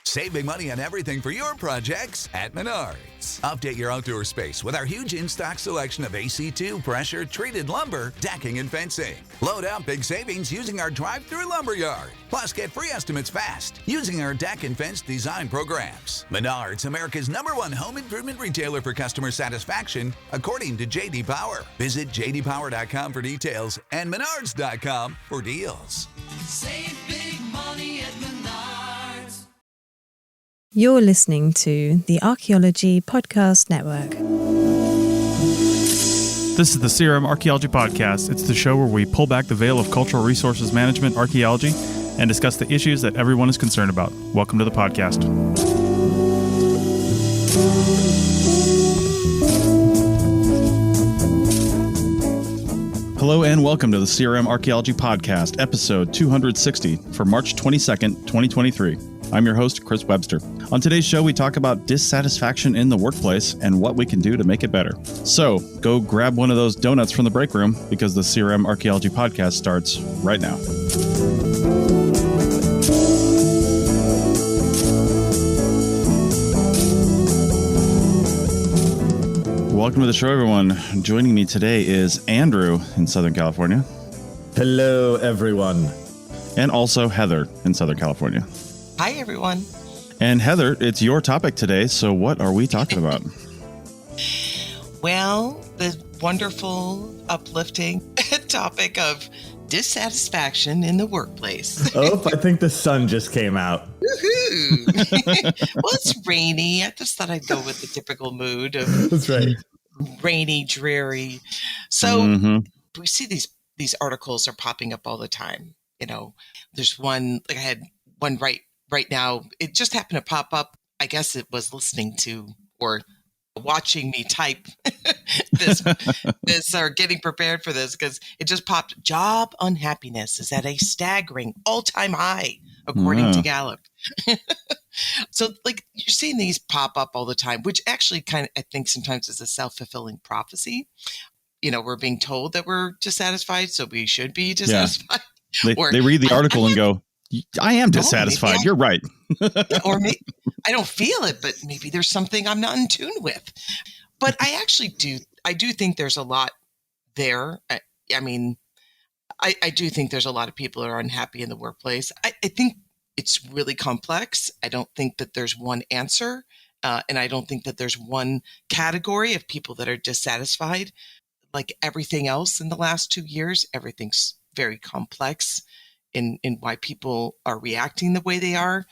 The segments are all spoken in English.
Save big money on everything for your projects at Menards. Update your outdoor space with our huge in-stock selection of AC2 pressure-treated lumber, decking, and fencing. Load up big savings using our drive-through lumberyard. Plus, get free estimates fast using our deck and fence design programs. Menards, America's #1 home improvement retailer for customer satisfaction, according to J.D. Power. Visit jdpower.com for details and menards.com for deals. Save big money at Menards. You're listening to the Archaeology Podcast Network. This is the CRMArchaeology Podcast. It's the show where we pull back the veil of cultural resources management, archaeology, and discuss the issues that everyone is concerned about. Welcome to the podcast. Hello and welcome to the CRMArchaeology Podcast, episode 260 for March 22nd, 2023. I'm your host, Chris Webster. On today's show, we talk about dissatisfaction in the workplace and what we can do to make it better. So go grab one of those donuts from the break room because the CRMArchaeology Podcast starts right now. Welcome to the show, everyone. Joining me today is Andrew in Southern California. Hello, everyone. And also Heather in Southern California. Hi, everyone. And Heather, it's your topic today, so what are we talking about? Well, the wonderful, uplifting topic of dissatisfaction in the workplace. Oh, I think the sun just came out. Woohoo! Well, it's rainy. I just thought I'd go with the typical mood of That's right. Rainy, dreary. So we see these articles are popping up all the time. You know, there's one, like I had one right now. It just happened to pop up. I guess it was listening to or watching me type this or getting prepared for this because it just popped. Job unhappiness is at a staggering all-time high, according to Gallup. So, like, you're seeing these pop up all the time, which actually kind of, I think sometimes is a self-fulfilling prophecy. You know, we're being told that we're dissatisfied, so we should be dissatisfied. Yeah. They read the article and go, I am dissatisfied. You're right. Or maybe, I don't feel it, but maybe there's something I'm not in tune with. But I actually do think there's a lot there. I mean, I do think there's a lot of people who are unhappy in the workplace. I think it's really complex. I don't think that there's one answer. And I don't think that there's one category of people that are dissatisfied. Like everything else in the last 2 years, everything's very complex in why people are reacting the way they are.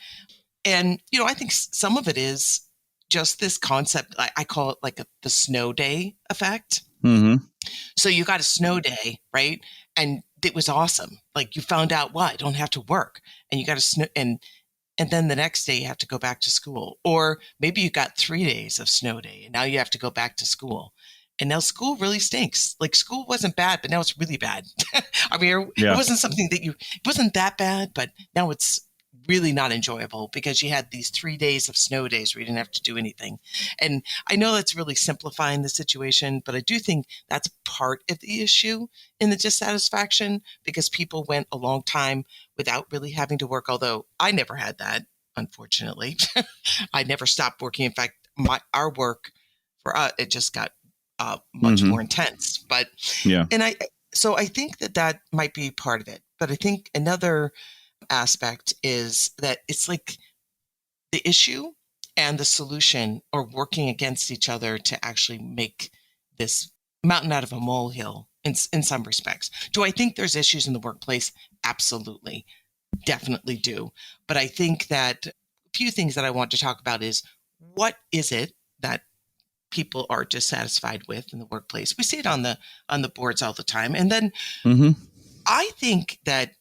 And, you know, I think some of it is just this concept. I call it like the snow day effect. Mm-hmm. So you got a snow day, right? And it was awesome. Like you found out, well, I don't have to work, and you got a snow, and then the next day you have to go back to school. Or maybe you got 3 days of snow day and now you have to go back to school. And now school really stinks. Like school wasn't bad, but now it's really bad. I mean, it wasn't something that it wasn't that bad, but now it's really not enjoyable because you had these 3 days of snow days where you didn't have to do anything. And I know that's really simplifying the situation, but I do think that's part of the issue in the dissatisfaction because people went a long time without really having to work. Although I never had that, unfortunately. I never stopped working. In fact, our work for us, it just got much more intense, but and I think that might be part of it. But I think another aspect is that it's like the issue and the solution are working against each other to actually make this mountain out of a molehill in some respects. Do I think there's issues in the workplace? Absolutely. Definitely do. But I think that a few things that I want to talk about is what is it that people are dissatisfied with in the workplace? We see it on the boards all the time. And then I think that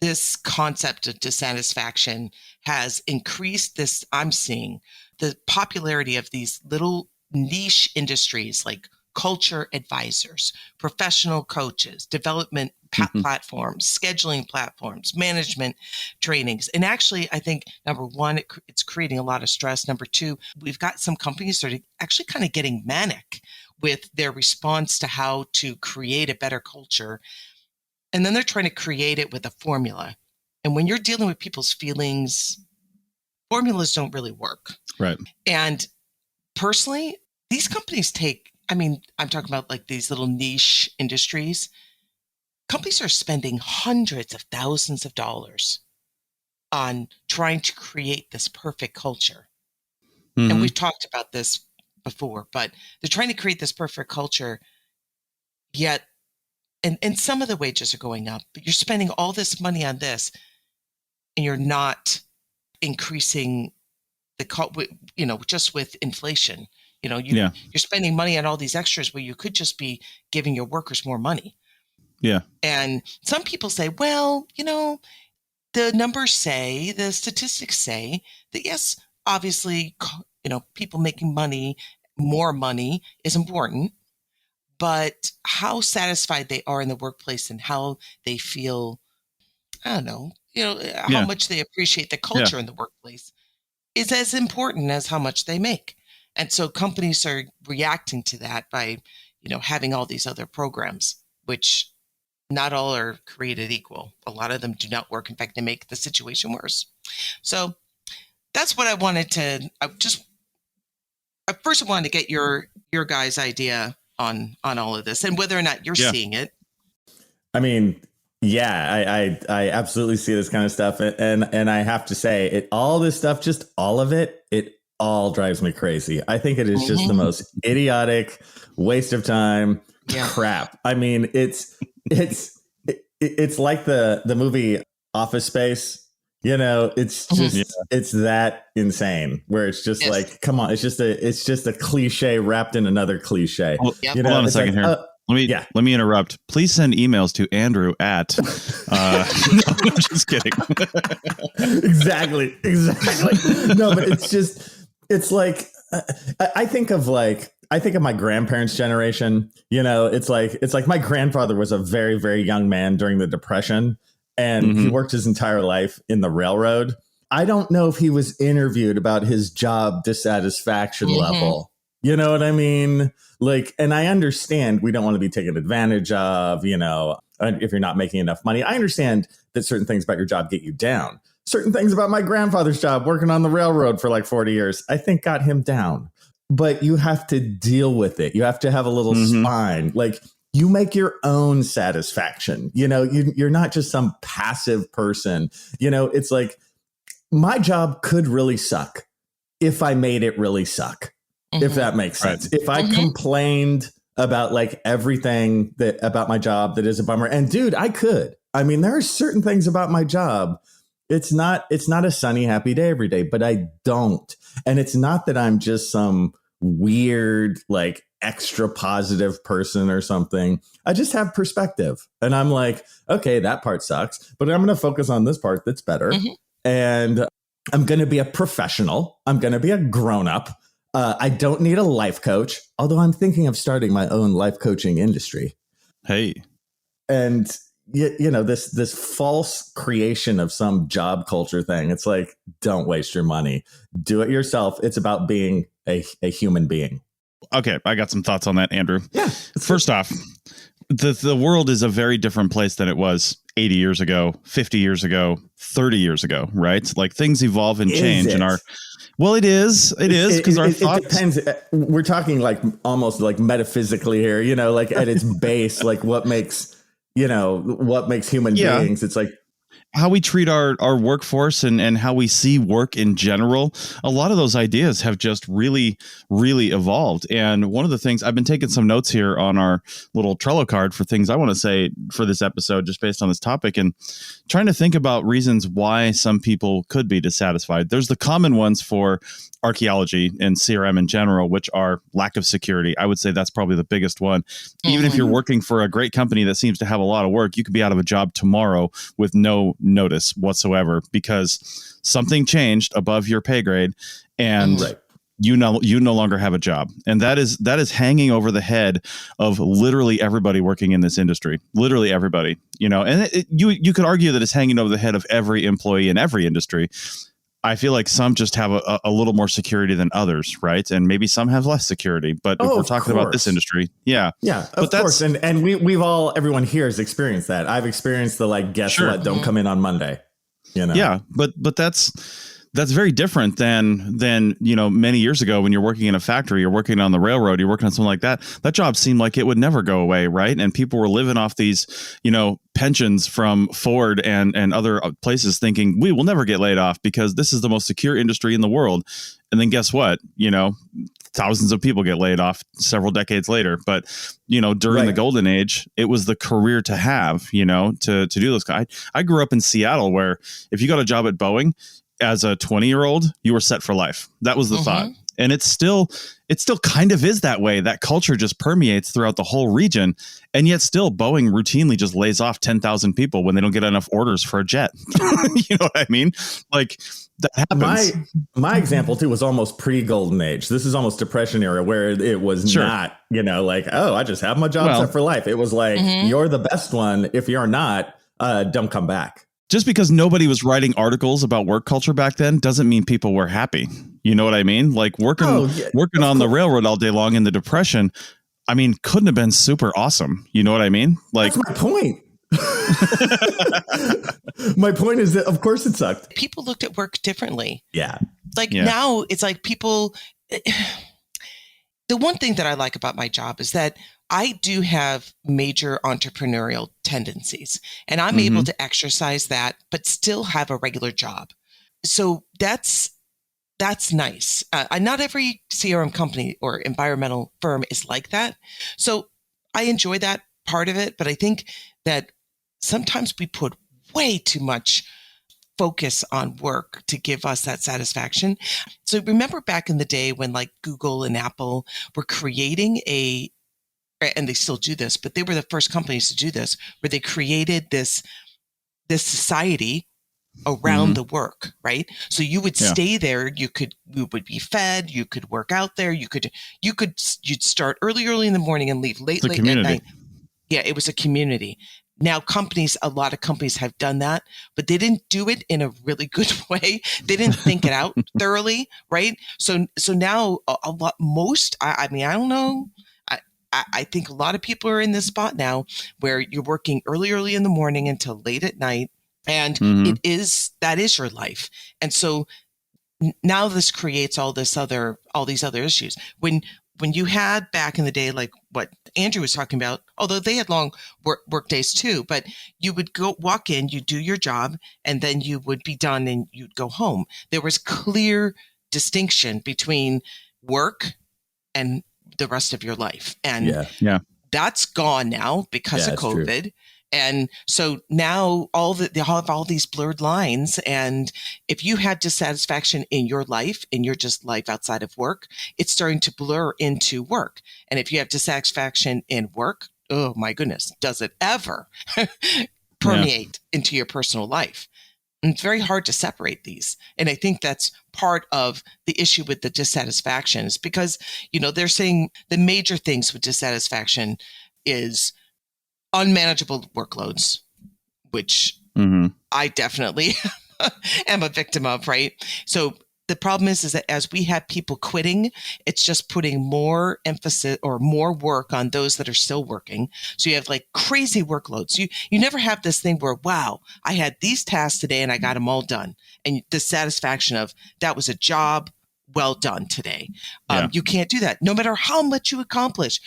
this concept of dissatisfaction has increased this. I'm seeing the popularity of these little niche industries like culture advisors, professional coaches, development platforms, scheduling platforms, management trainings. And actually, I think, number one, it's creating a lot of stress. Number two, we've got some companies that are actually kind of getting manic with their response to how to create a better culture. And then they're trying to create it with a formula. And when you're dealing with people's feelings formulas don't really work. Right. And personally, these companies I'm talking about like these little niche industries. Companies are spending hundreds of thousands of dollars on trying to create this perfect culture. And we've talked about this before, but they're trying to create this perfect culture, yet, and some of the wages are going up, but you're spending all this money on this and you're not increasing just with inflation, you're spending money on all these extras where you could just be giving your workers more money. Yeah. And some people say, well, the numbers say, the statistics say that yes, obviously, people making more money is important, but how satisfied they are in the workplace and how they feel, I don't know, how much they appreciate the culture in the workplace is as important as how much they make. And so companies are reacting to that by, having all these other programs, which not all are created equal. A lot of them do not work. In fact, they make the situation worse. So that's what I wanted to I first wanted to get your guys' idea on all of this and whether or not you're seeing it. I mean, yeah, I absolutely see this kind of stuff. And I have to say all this stuff, just all of it all drives me crazy. I think it is just the most idiotic waste of time crap. I mean, it's like the movie Office Space. It's just it's that insane where it's just like, come on, it's just a cliche wrapped in another cliche. Well, hold on a second here. Let me interrupt. Please send emails to Andrew at. No, I'm just kidding. Exactly. No, but it's like I think of my grandparents' generation. It's like my grandfather was a very, very young man during the Depression. And he worked his entire life in the railroad. I don't know if he was interviewed about his job dissatisfaction level. You know what I mean? And I understand we don't want to be taken advantage of, if you're not making enough money. I understand that certain things about your job get you down. Certain things about my grandfather's job working on the railroad for like 40 years, I think got him down. But you have to deal with it. You have to have a little spine. You make your own satisfaction. You're not just some passive person. It's like my job could really suck if I made it really suck, if that makes sense. Right. If I complained about everything about my job that is a bummer. And dude, I could. I mean, there are certain things about my job. It's not a sunny, happy day every day, but I don't. And it's not that I'm just some weird, extra positive person or something. I just have perspective. And I'm like, okay, that part sucks, but I'm going to focus on this part that's better. And I'm going to be a professional. I'm going to be a grown up. I don't need a life coach, although I'm thinking of starting my own life coaching industry. Hey. And this false creation of some job culture thing. It's like, don't waste your money. Do it yourself. It's about being a human being. Okay, I got some thoughts on that, Andrew. Yeah. First off, the world is a very different place than it was 80 years ago, 50 years ago, 30 years ago, right? Things evolve and change in our... Well, it is because our thoughts... It depends. We're talking almost metaphysically here, at its base, what makes human beings. It's how we treat our workforce and how we see work in general. A lot of those ideas have just really, really evolved. And one of the things I've been taking some notes here on our little Trello card for things I want to say for this episode, just based on this topic and trying to think about reasons why some people could be dissatisfied. There's the common ones for archaeology and CRM in general, which are lack of security. I would say that's probably the biggest one. Even if you're working for a great company that seems to have a lot of work, you could be out of a job tomorrow with no notice whatsoever because something changed above your pay grade and you no longer have a job. And that is hanging over the head of literally everybody working in this industry, literally everybody, and you could argue that it's hanging over the head of every employee in every industry. I feel like some just have a little more security than others, right? And maybe some have less security. But if we're talking about this industry, of course. And everyone here has experienced that. I've experienced the guess what? Don't come in on Monday. Yeah, but that's that's very different than, you know, many years ago when you're working in a factory, you're working on the railroad, you're working on something like that. That job seemed like it would never go away, right? And people were living off these, you know, pensions from Ford and other places thinking we will never get laid off because this is the most secure industry in the world. And then guess what? You know, thousands of people get laid off several decades later. But, you know, during the golden age, it was the career to have, you know, to do those. I grew up in Seattle where if you got a job at Boeing as a 20-year-old, you were set for life. That was the thought. And it still kind of is that way. That culture just permeates throughout the whole region. And yet still Boeing routinely just lays off 10,000 people when they don't get enough orders for a jet. You know what I mean? Like that happens. My example too was almost pre-golden age. This is almost depression era where it was not, you know, like, oh, I just have my job set for life. It was like, you're the best one. If you're not, don't come back. Just because nobody was writing articles about work culture back then doesn't mean people were happy. You know what I mean? Like working on the railroad all day long in the Depression, I mean, couldn't have been super awesome. You know what I mean? Like, that's my point. My point is that, of course, it sucked. People looked at work differently. Yeah. Like now it's like people. The one thing that I like about my job is that I do have major entrepreneurial tendencies, and I'm able to exercise that, but still have a regular job. So that's nice. Not every CRM company or environmental firm is like that. So I enjoy that part of it, but I think that sometimes we put way too much focus on work to give us that satisfaction. So remember back in the day when like Google and Apple were creating and they still do this, but they were the first companies to do this, where they created this society around the work, right? So you would stay there, you would be fed, you could work out there, you'd start early in the morning and leave late at night. Yeah, it was a community. Now a lot of companies have done that, but they didn't do it in a really good way. They didn't think it out thoroughly, right? So now I don't know. I think a lot of people are in this spot now where you're working early in the morning until late at night. And that is your life. And so now this creates all these other issues. When you had back in the day, like what Andrew was talking about, although they had long work days too, but you would walk in, you do your job, and then you would be done and you'd go home. There was clear distinction between work and the rest of your life. And that's gone now because of COVID. True. And so now they have all these blurred lines. And if you had dissatisfaction in your life, in your just life outside of work, it's starting to blur into work. And if you have dissatisfaction in work, oh my goodness, does it ever permeate into your personal life? And it's very hard to separate these. And I think that's part of the issue with the dissatisfaction is because, you know, they're saying the major things with dissatisfaction is unmanageable workloads, which I definitely am a victim of, right? So the problem is that as we have people quitting, it's just putting more emphasis or more work on those that are still working. So you have like crazy workloads. You never have this thing where, wow, I had these tasks today and I got them all done. And the satisfaction of that was a job well done today. You can't do that. No matter how much you accomplish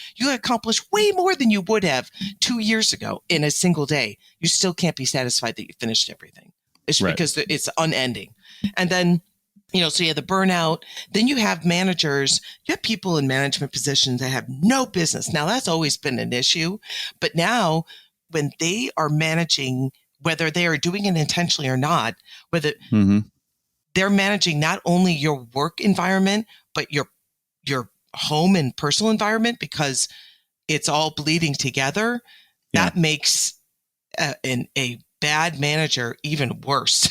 way more than you would have 2 years ago in a single day. You still can't be satisfied that you finished everything. It's because it's unending. And then, you know, so you have the burnout. Then you have managers. You have people in management positions that have no business. Now, that's always been an issue. But now when they are managing, whether they are doing it intentionally or not, whether they're managing not only your work environment, but your home and personal environment, because it's all bleeding together. That makes a bad manager even worse.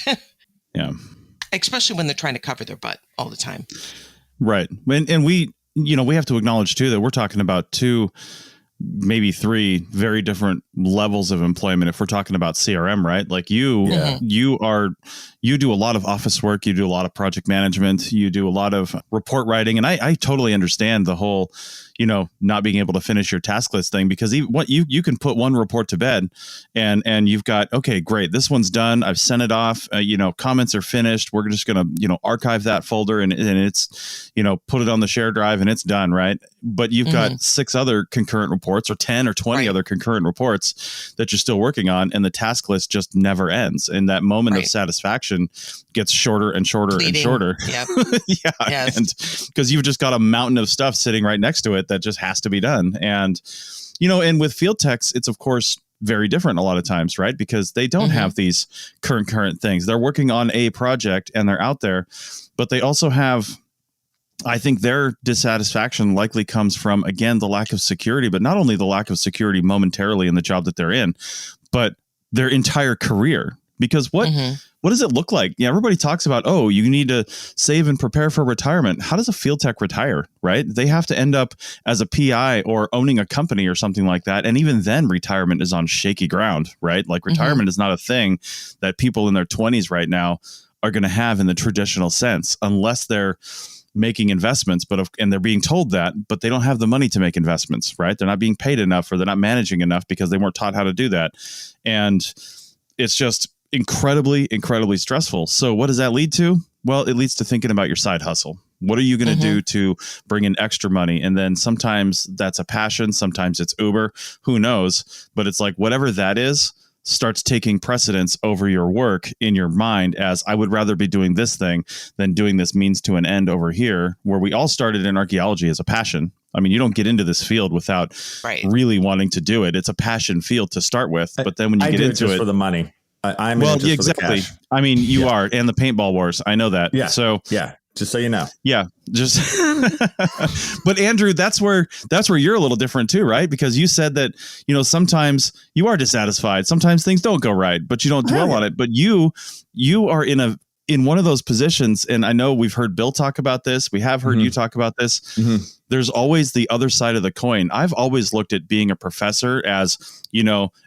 Especially when they're trying to cover their butt all the time. Right. And we have to acknowledge too that we're talking about 2, maybe 3 very different levels of employment. If we're talking about CRM, right? Like you do a lot of office work, you do a lot of project management, you do a lot of report writing. And I totally understand the whole, not being able to finish your task list thing, because you can put one report to bed and you've got, okay, great. This one's done. I've sent it off. Comments are finished. We're just going to, archive that folder and it's, put it on the shared drive and it's done. Right. But you've got 6 other concurrent reports or 10 or 20 other concurrent reports that you're still working on. And the task list just never ends. And that moment of satisfaction gets shorter and shorter and shorter. Yep. Yeah. Yes. And because you've just got a mountain of stuff sitting right next to it that just has to be done. And, and with field techs, it's of course very different a lot of times, right? Because they don't have these current things. They're working on a project and they're out there, but they also have, I think their dissatisfaction likely comes from, again, the lack of security, but not only the lack of security momentarily in the job that they're in, but their entire career. Because what does it look like? Yeah, everybody talks about, you need to save and prepare for retirement. How does a field tech retire, right? They have to end up as a PI or owning a company or something like that. And even then, retirement is on shaky ground, right? Like retirement is not a thing that people in their 20s right now are going to have in the traditional sense, unless they're making investments, and they're being told that, but they don't have the money to make investments, right? They're not being paid enough, or they're not managing enough because they weren't taught how to do that. And it's just incredibly, incredibly stressful. So what does that lead to? Well, it leads to thinking about your side hustle. What are you going to do to bring in extra money? And then sometimes that's a passion. Sometimes it's Uber, who knows? But it's like, whatever that is, starts taking precedence over your work in your mind, as I would rather be doing this thing than doing this means to an end over here, where we all started in archaeology as a passion. I mean, you don't get into this field without really wanting to do it. It's a passion field to start with, but then when you get into it for the money, I'm exactly. I mean, you are, and the paintball wars. I know that. Yeah. So just so you know. Yeah. Just, but Andrew, that's where you're a little different too, right? Because you said that, sometimes you are dissatisfied. Sometimes things don't go right, but you don't dwell on it. But you are in one of those positions. And I know we've heard Bill talk about this. We have heard you talk about this. There's always the other side of the coin. I've always looked at being a professor as,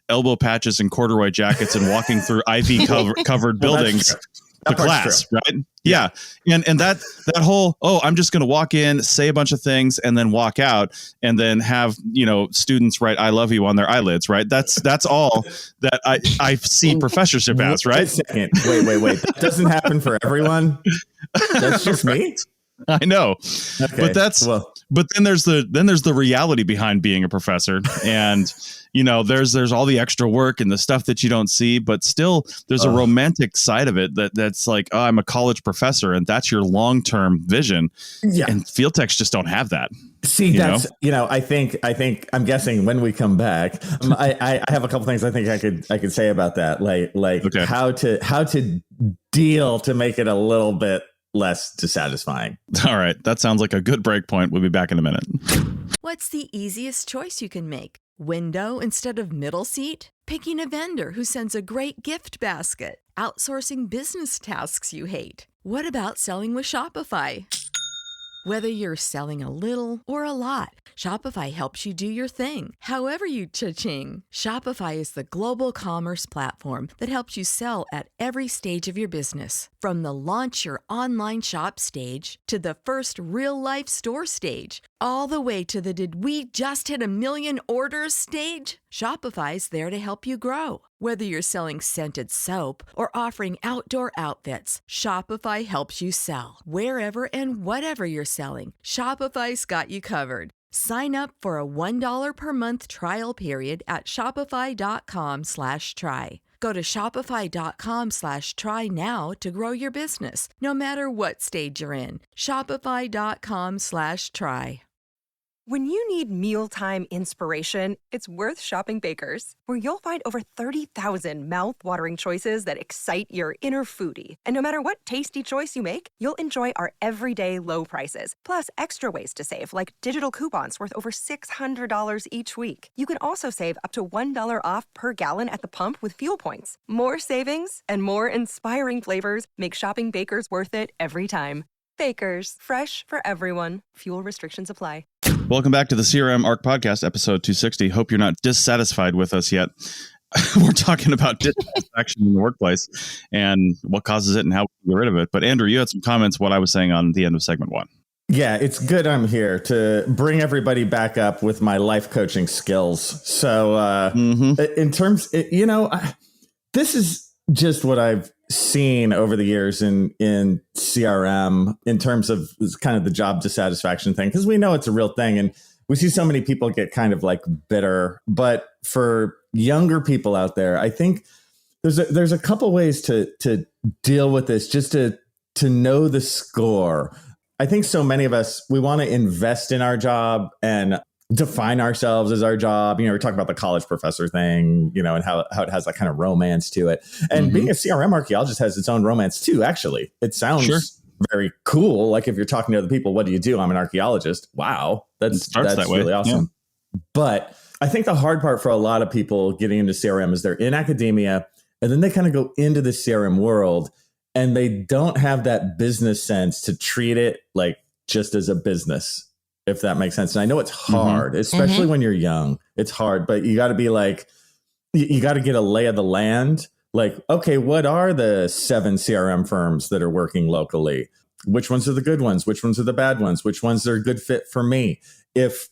elbow patches and corduroy jackets and walking through ivy covered buildings. The class, right? Yeah. And that whole, I'm just going to walk in, say a bunch of things and then walk out and then have, students write, I love you on their eyelids, right? That's all that I see professorship as, right? Wait a second. Wait. That doesn't happen for everyone. That's just me. I know. Okay. But then there's the reality behind being a professor, and there's all the extra work and the stuff that you don't see, but still there's a romantic side of it that's like, I'm a college professor, and that's your long-term vision. Yeah. And field techs just don't have that. See, that's, I think I'm guessing when we come back, I have a couple things I think I could say about that. Like how to deal to make it a little bit less dissatisfying. All right. That sounds like a good break point. We'll be back in a minute. What's the easiest choice you can make? Window instead of middle seat? Picking a vendor who sends a great gift basket? Outsourcing business tasks you hate? What about selling with Shopify? Whether you're selling a little or a lot, Shopify helps you do your thing, however you cha-ching. Shopify is the global commerce platform that helps you sell at every stage of your business. From the launch your online shop stage to the first real-life store stage, all the way to the did we just hit 1 million orders stage. Shopify's there to help you grow. Whether you're selling scented soap or offering outdoor outfits, Shopify helps you sell. Wherever and whatever you're selling, Shopify's got you covered. Sign up for a $1 per month trial period at shopify.com/try. Go to shopify.com/try now to grow your business, no matter what stage you're in. Shopify.com/try. When you need mealtime inspiration, it's worth shopping Baker's, where you'll find over 30,000 mouth-watering choices that excite your inner foodie. And no matter what tasty choice you make, you'll enjoy our everyday low prices, plus extra ways to save, like digital coupons worth over $600 each week. You can also save up to $1 off per gallon at the pump with fuel points. More savings and more inspiring flavors make shopping Baker's worth it every time. Baker's, fresh for everyone. Fuel restrictions apply. Welcome back to the CRMArch podcast, episode 260. Hope you're not dissatisfied with us yet. We're talking about dissatisfaction in the workplace and what causes it and how we get rid of it. But Andrew, you had some comments what I was saying on the end of segment 1. Yeah, it's good I'm here to bring everybody back up with my life coaching skills. So in terms, this is just what I've seen over the years in CRM in terms of kind of the job dissatisfaction thing, because we know it's a real thing. And we see so many people get kind of like bitter. But for younger people out there, I think there's a couple ways to deal with this, just to know the score. I think so many of us, we want to invest in our job and define ourselves as our job. We're talking about the college professor thing, and how it has that kind of romance to it. And being a CRM archaeologist has its own romance too, actually. It sounds very cool. Like if you're talking to other people, what do you do? I'm an archaeologist. Wow. That's that really awesome. Yeah. But I think the hard part for a lot of people getting into CRM is they're in academia and then they kind of go into the CRM world and they don't have that business sense to treat it like just as a business, if that makes sense. And I know it's hard, especially when you're young. It's hard, but you got to be like, you got to get a lay of the land. Like, okay, what are the 7 CRM firms that are working locally? Which ones are the good ones? Which ones are the bad ones? Which ones are a good fit for me? If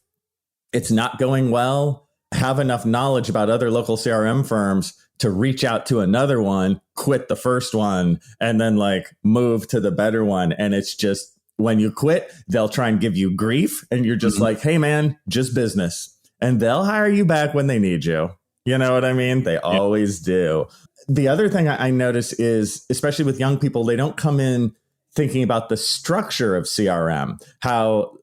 it's not going well, have enough knowledge about other local CRM firms to reach out to another one, quit the first one, and then like move to the better one. And it's just, when you quit, they'll try and give you grief. And you're just like, hey, man, just business. And they'll hire you back when they need you. You know what I mean? They always do. The other thing I notice is, especially with young people, they don't come in thinking about the structure of CRM, how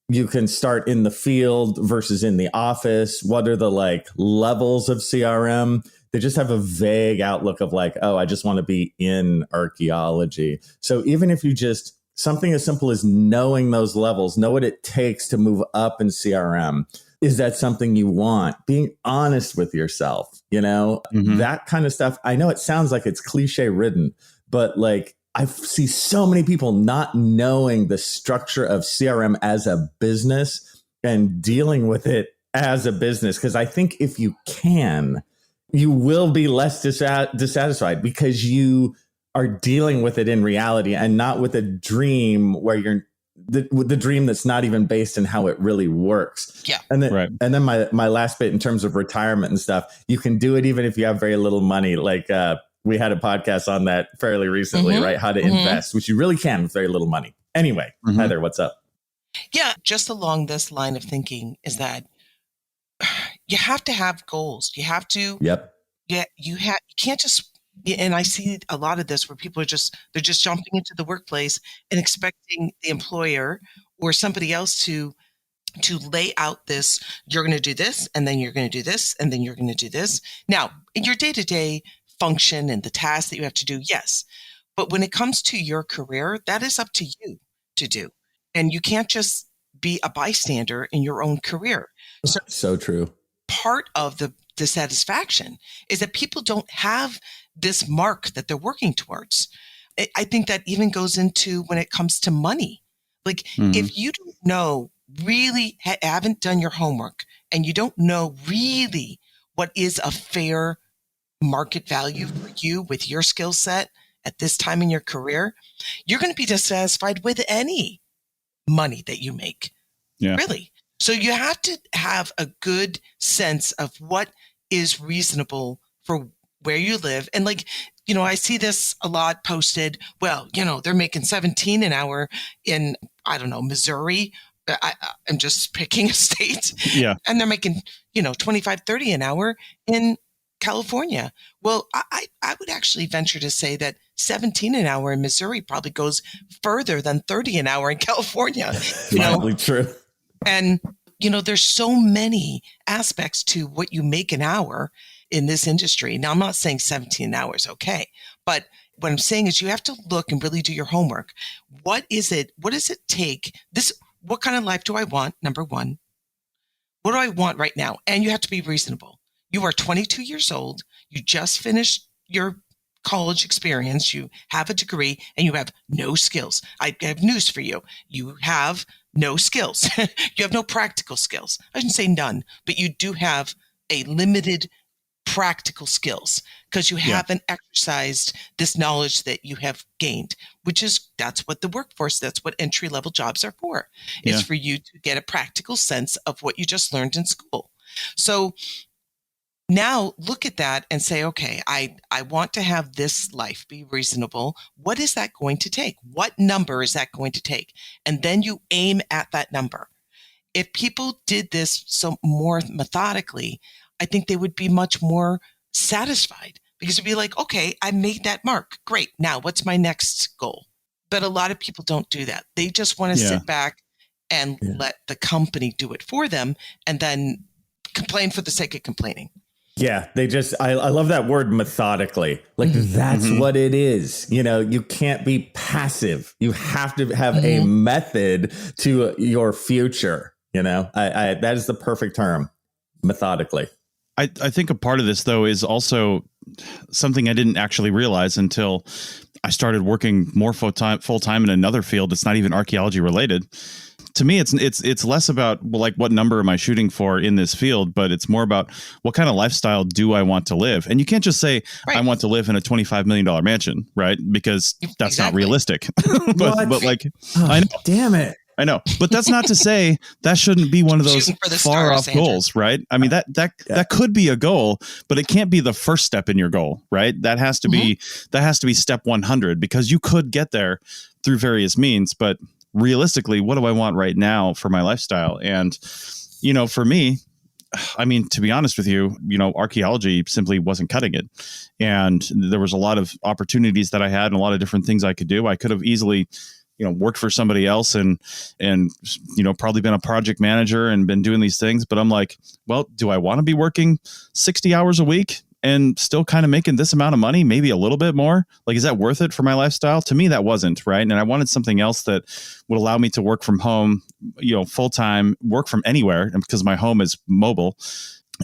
you can start in the field versus in the office. What are the like levels of CRM? They just have a vague outlook of like, oh, I just want to be in archaeology. So even if you just something as simple as knowing those levels, know what it takes to move up in CRM. Is that something you want? Being honest with yourself, that kind of stuff. I know it sounds like it's cliche ridden, but like I see so many people not knowing the structure of CRM as a business and dealing with it as a business. Because I think if you can, you will be less dissatisfied because you are dealing with it in reality and not with a dream where you're the dream that's not even based in how it really works. Yeah. And then my last bit in terms of retirement and stuff, you can do it even if you have very little money. Like we had a podcast on that fairly recently, right? How to invest, which you really can with very little money. Anyway, Heather, what's up? Yeah, just along this line of thinking is that you have to have goals. You have to. Yep. Yeah, you can't just. And I see a lot of this where people are they're just jumping into the workplace and expecting the employer or somebody else to lay out this, you're going to do this, and then you're going to do this, and then you're going to do this. Now, in your day-to-day function and the tasks that you have to do, yes. But when it comes to your career, that is up to you to do. And you can't just be a bystander in your own career. So true. Part of the dissatisfaction is that people don't have this mark that they're working towards. I think that even goes into when it comes to money. Like if you don't know, really haven't done your homework and you don't know really what is a fair market value for you with your skill set at this time in your career, you're going to be dissatisfied with any money that you make. Yeah. Really. So you have to have a good sense of what is reasonable for where you live. And like, I see this a lot posted. Well, they're making $17 an hour in, I don't know, Missouri. I'm just picking a state. Yeah. And they're making, $25, $30 an hour in California. Well, I would actually venture to say that 17 an hour in Missouri probably goes further than 30 an hour in California. Probably true. And, there's so many aspects to what you make an hour in this industry. Now, I'm not saying 17 an hour is okay, but what I'm saying is you have to look and really do your homework. What does it take? What kind of life do I want? Number one, what do I want right now? And you have to be reasonable. You are 22 years old. You just finished your college experience. You have a degree and you have no skills. I have news for you. You have no skills. You have no practical skills. I shouldn't say none, but you do have a limited practical skills because you haven't exercised this knowledge that you have gained, that's what the workforce, that's what entry-level jobs are for. It's for you to get a practical sense of what you just learned in school. So now look at that and say, okay, I want to have this life be reasonable. What is that going to take? What number is that going to take? And then you aim at that number. If people did this so more methodically, I think they would be much more satisfied because it'd be like, okay, I made that mark. Great. Now what's my next goal? But a lot of people don't do that. They just want to sit back and let the company do it for them and then complain for the sake of complaining. Yeah, I love that word methodically. Like that's what it is. You know, you can't be passive. You have to have a method to your future. You know, that is the perfect term, methodically. I think a part of this, though, is also something I didn't actually realize until I started working more full time in another field that's not even archaeology related. To me, it's less about like what number am I shooting for in this field, but it's more about what kind of lifestyle do I want to live. And you can't just say I want to live in a $25 million mansion, right? Because that's not realistic. but like, I know, damn it. I know, but that's not to say that shouldn't be one of those far off goals, right? I mean, that could be a goal, but it can't be the first step in your goal, right? That has to be step 100 because you could get there through various means, but realistically, what do I want right now for my lifestyle? And, you know, for me, I mean, to be honest with you, you know, archaeology simply wasn't cutting it. And there was a lot of opportunities that I had and a lot of different things I could do. I could have easily, you know, worked for somebody else and, you know, probably been a project manager and been doing these things. But I'm like, well, do I want to be working 60 hours a week and still kind of making this amount of money, maybe a little bit more? Like, is that worth it for my lifestyle? To me, that wasn't, right. And I wanted something else that would allow me to work from home, you know, full time, work from anywhere because my home is mobile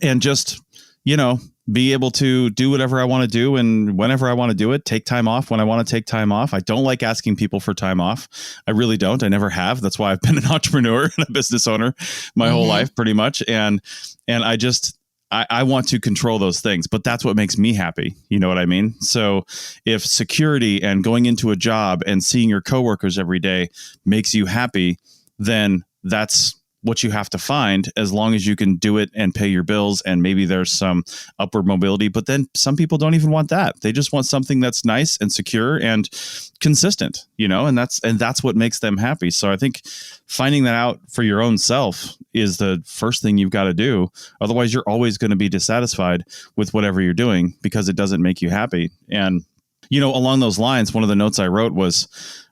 and just, you know, be able to do whatever I want to do and whenever I want to do it, take time off when I want to take time off. I don't like asking people for time off. I really don't. I never have. That's why I've been an entrepreneur and a business owner my whole life pretty much. And I want to control those things, but that's what makes me happy. You know what I mean? So if security and going into a job and seeing your coworkers every day makes you happy, then that's what you have to find, as long as you can do it and pay your bills and maybe there's some upward mobility. But then some people don't even want that. They just want something that's nice and secure and consistent, you know, and that's what makes them happy. So I think finding that out for your own self is the first thing you've got to do. Otherwise, you're always going to be dissatisfied with whatever you're doing because it doesn't make you happy. And, you know, along those lines, one of the notes I wrote was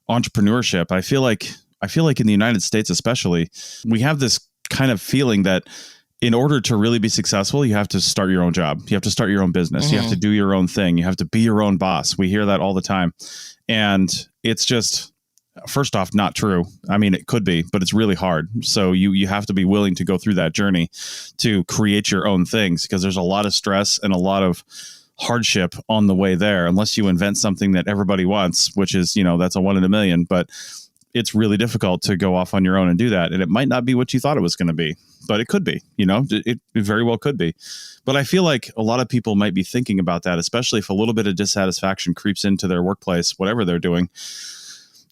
entrepreneurship. I feel like in the United States, especially, we have this kind of feeling that in order to really be successful, you have to start your own job. You have to start your own business. You have to do your own thing. You have to be your own boss. We hear that all the time. And it's just, first off, not true. I mean, it could be, but it's really hard. So you have to be willing to go through that journey to create your own things, because there's a lot of stress and a lot of hardship on the way there, unless you invent something that everybody wants, which is, you know, that's a 1 in a million. But it's really difficult to go off on your own and do that. And it might not be what you thought it was going to be, but it could be, you know, it very well could be. But I feel like a lot of people might be thinking about that, especially if a little bit of dissatisfaction creeps into their workplace, whatever they're doing.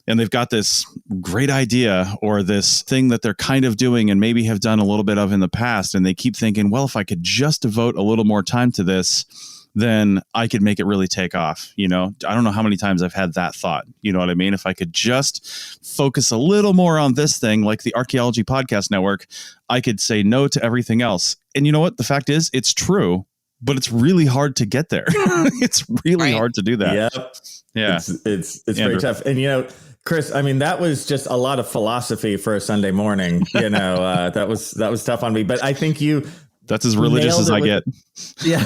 And they've got this great idea or this thing that they're kind of doing and maybe have done a little bit of in the past. And they keep thinking, well, if I could just devote a little more time to this, then I could make it really take off. You know, I don't know how many times I've had that thought. You know what I mean? If I could just focus a little more on this thing, like the Archaeology Podcast Network, I could say no to everything else. And you know what? The fact is, it's true, but it's really hard to get there. It's really hard to do that. Yep. Yeah. It's very tough. And, you know, Chris, I mean, that was just a lot of philosophy for a Sunday morning. You know, that was tough on me. But I think that's as religious as I get. Yeah,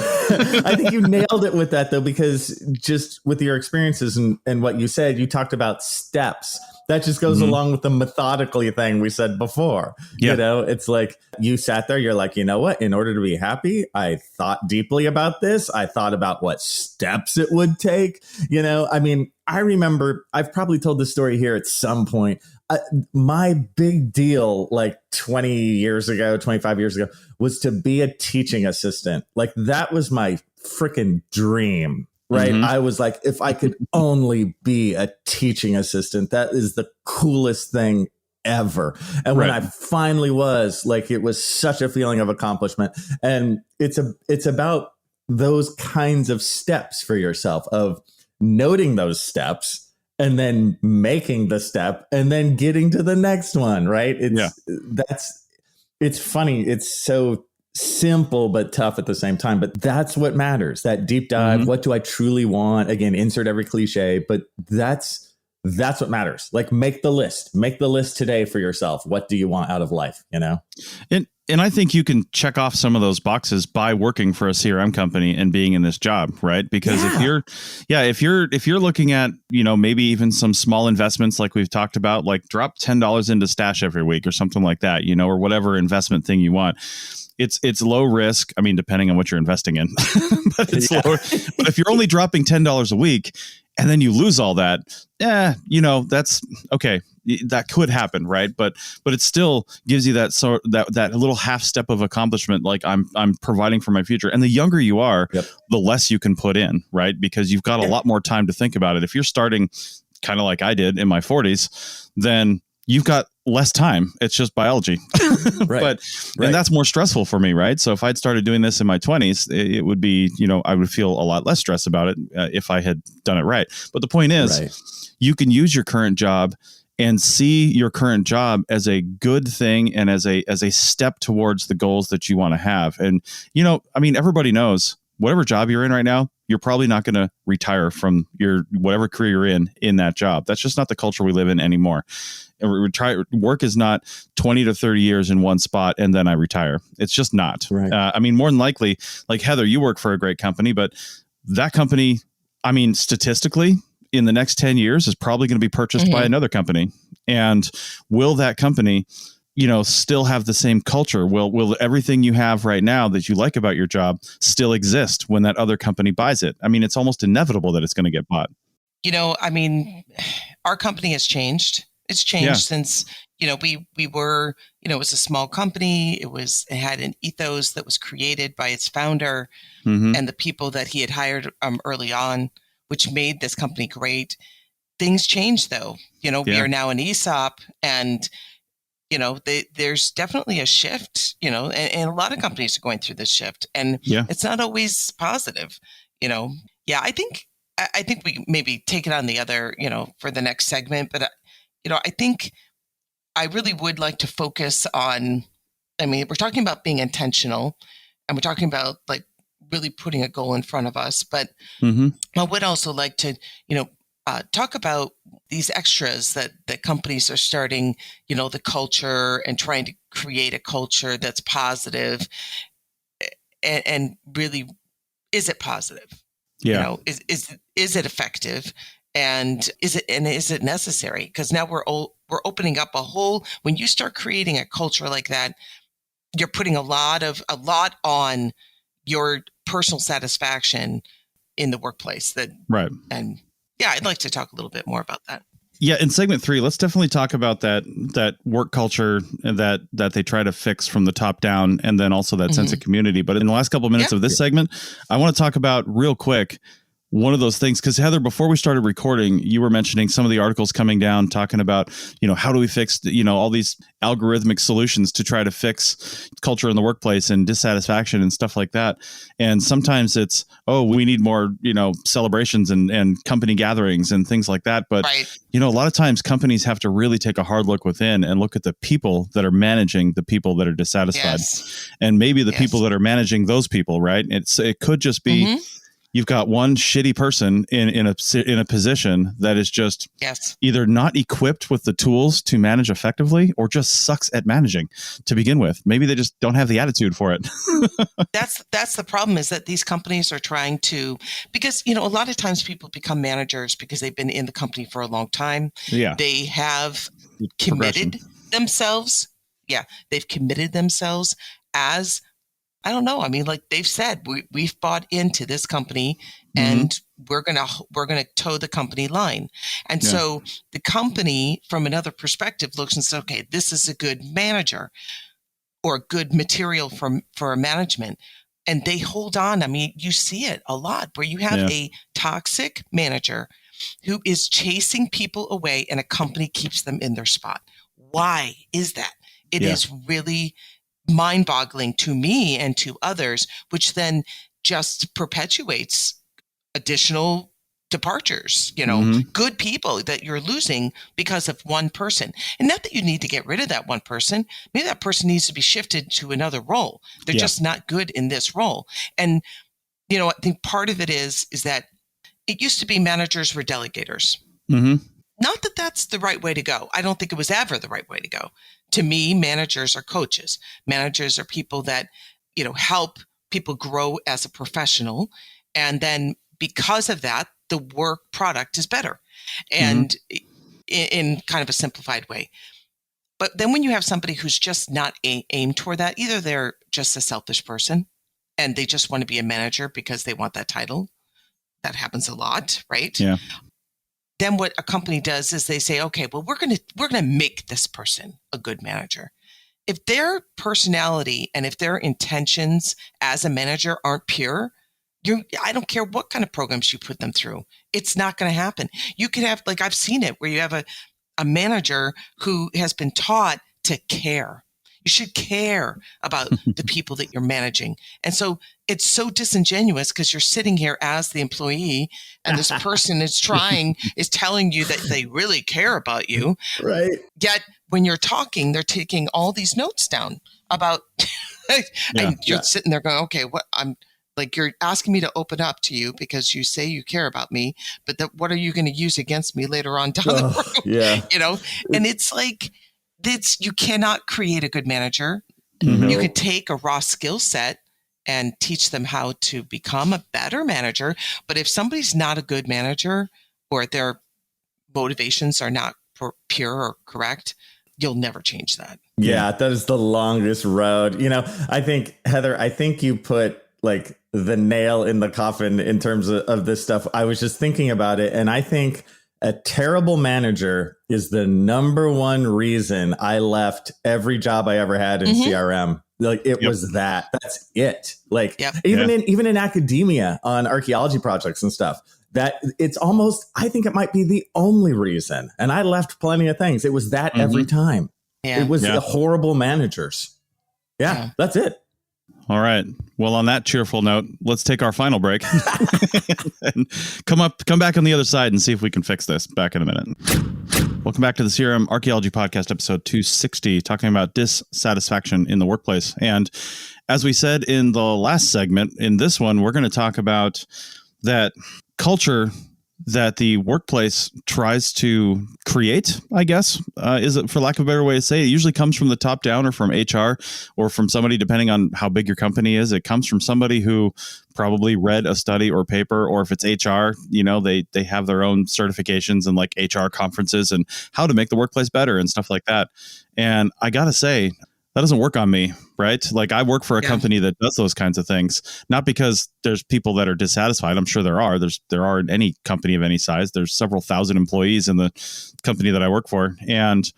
I think you nailed it with that, though, because just with your experiences and what you said, you talked about steps. That just goes along with the methodically thing we said before. Yeah. You know, it's like you sat there, you're like, you know what? In order to be happy, I thought deeply about this. I thought about what steps it would take. You know, I mean, I remember I've probably told this story here at some point. my big deal, like 20 years ago, 25 years ago, was to be a teaching assistant. Like that was my freaking dream, right? I was like, if I could only be a teaching assistant, that is the coolest thing ever. And when I finally was, like, it was such a feeling of accomplishment. And it's about those kinds of steps for yourself, of noting those steps and then making the step and then getting to the next one, right? It's funny. It's so simple but tough at the same time, but that's what matters. That deep dive. What do I truly want? Again, insert every cliche, but that's what matters. Like, make the list today for yourself. What do you want out of life? You know? And I think you can check off some of those boxes by working for a CRM company and being in this job, right? Because if you're looking at, maybe even some small investments like we've talked about, like drop $10 into Stash every week or something like that, or whatever investment thing you want. It's low risk. I mean, depending on what you're investing in, but it's low. But if you're only dropping $10 a week and then you lose all that, that's okay. That could happen, right? But it still gives you that little half step of accomplishment. Like I'm providing for my future. And the younger you are, the less you can put in, right? Because you've got a lot more time to think about it. If you're starting kind of like I did in my 40s, then you've got less time. It's just biology. And that's more stressful for me, right? So if I'd started doing this in my 20s, it would be, I would feel a lot less stress about it if I had done it right. But the point is, you can use your current job and see your current job as a good thing and as a step towards the goals that you want to have. And, everybody knows whatever job you're in right now, you're probably not going to retire from your whatever career you're in that job. That's just not the culture we live in anymore. Work is not 20 to 30 years in one spot and then I retire. It's just not. More than likely, like Heather, you work for a great company, but that company, statistically, in the next 10 years is probably going to be purchased by another company. And will that company, still have the same culture? Will everything you have right now that you like about your job still exist when that other company buys it? It's almost inevitable that it's going to get bought. Our company has changed. It's changed since, we were, it was a small company. It had an ethos that was created by its founder and the people that he had hired early on, which made this company great. Things changed though. We are now an ESOP and, there's definitely a shift, and a lot of companies are going through this shift and it's not always positive, I think we maybe take it on the other, for the next segment, but I think I really would like to focus on, we're talking about being intentional and we're talking about like really putting a goal in front of us, but I would also like to, talk about these extras that companies are starting, the culture and trying to create a culture that's positive and really, is it positive? Is it effective? And is it necessary? Because now we're opening up when you start creating a culture like that, you're putting a lot on your personal satisfaction in the workplace. And I'd like to talk a little bit more about that. Yeah, in segment 3, let's definitely talk about that work culture that they try to fix from the top down, and then also that sense of community. But in the last couple of minutes of this segment, I want to talk about real quick one of those things, because Heather, before we started recording, you were mentioning some of the articles coming down talking about, how do we fix, all these algorithmic solutions to try to fix culture in the workplace and dissatisfaction and stuff like that. And sometimes it's, we need more, celebrations and company gatherings and things like that. But, a lot of times companies have to really take a hard look within and look at the people that are managing the people that are dissatisfied. And maybe the people that are managing those people, right? It could just be, you've got one shitty person in a position that is just either not equipped with the tools to manage effectively or just sucks at managing to begin with. Maybe they just don't have the attitude for it. That's the problem, is that these companies are trying to, because, a lot of times people become managers because they've been in the company for a long time. Yeah. They have committed themselves. Yeah. They've committed themselves as, I don't know. Like they've said, we've bought into this company and we're gonna toe the company line. And so the company, from another perspective, looks and says, okay, this is a good manager or good material for management. And they hold on. I mean, you see it a lot where you have a toxic manager who is chasing people away and a company keeps them in their spot. Why is that? It is really mind-boggling to me and to others, which then just perpetuates additional departures, good people that you're losing because of one person. And not that you need to get rid of that one person. Maybe that person needs to be shifted to another role. They're just not good in this role. And, I think part of it is that it used to be managers were delegators. Not that that's the right way to go. I don't think it was ever the right way to go. To me, managers are coaches. Managers are people that, help people grow as a professional. And then because of that, the work product is better and in kind of a simplified way. But then when you have somebody who's just not aimed toward that, either they're just a selfish person and they just want to be a manager because they want that title. That happens a lot, right? Yeah. Then what a company does is they say, okay, well, we're going to make this person a good manager. If their personality and if their intentions as a manager aren't pure, I don't care what kind of programs you put them through. It's not going to happen. You could have, like I've seen it, where you have a manager who has been taught to care. You should care about the people that you're managing. And so it's so disingenuous because you're sitting here as the employee and this person is telling you that they really care about you. Right. Yet when you're talking, they're taking all these notes down about, and you're sitting there going, okay, you're asking me to open up to you because you say you care about me, but what are you going to use against me later on down the road? Yeah. And it's like, you cannot create a good manager. You could take a raw skill set and teach them how to become a better manager. But if somebody's not a good manager or their motivations are not pure or correct, you'll never change that. Yeah, that is the longest road. I think, Heather, you put like the nail in the coffin in terms of this stuff. I was just thinking about it. And I think a terrible manager is the number one reason I left every job I ever had in CRM. Like it was that's it. Like even in academia on archaeology projects and stuff, that it's almost, I think it might be the only reason. And I left plenty of things. It was that every time. It was the horrible managers. That's it. All right. Well, on that cheerful note, let's take our final break and come back on the other side and see if we can fix this. Back in a minute. Welcome back to the CRM Archaeology Podcast, episode 260, talking about dissatisfaction in the workplace. And as we said in the last segment, in this one, we're going to talk about that culture that the workplace tries to create, I guess, is it, for lack of a better way to say it, usually comes from the top down or from HR or from somebody, depending on how big your company is. It comes from somebody who probably read a study or paper, or if it's HR, they have their own certifications and like HR conferences and how to make the workplace better and stuff like that. And I got to say, that doesn't work on me, right? Like I work for a company that does those kinds of things, not because there's people that are dissatisfied. I'm sure there are in any company of any size. There's several thousand employees in the company that I work for. And,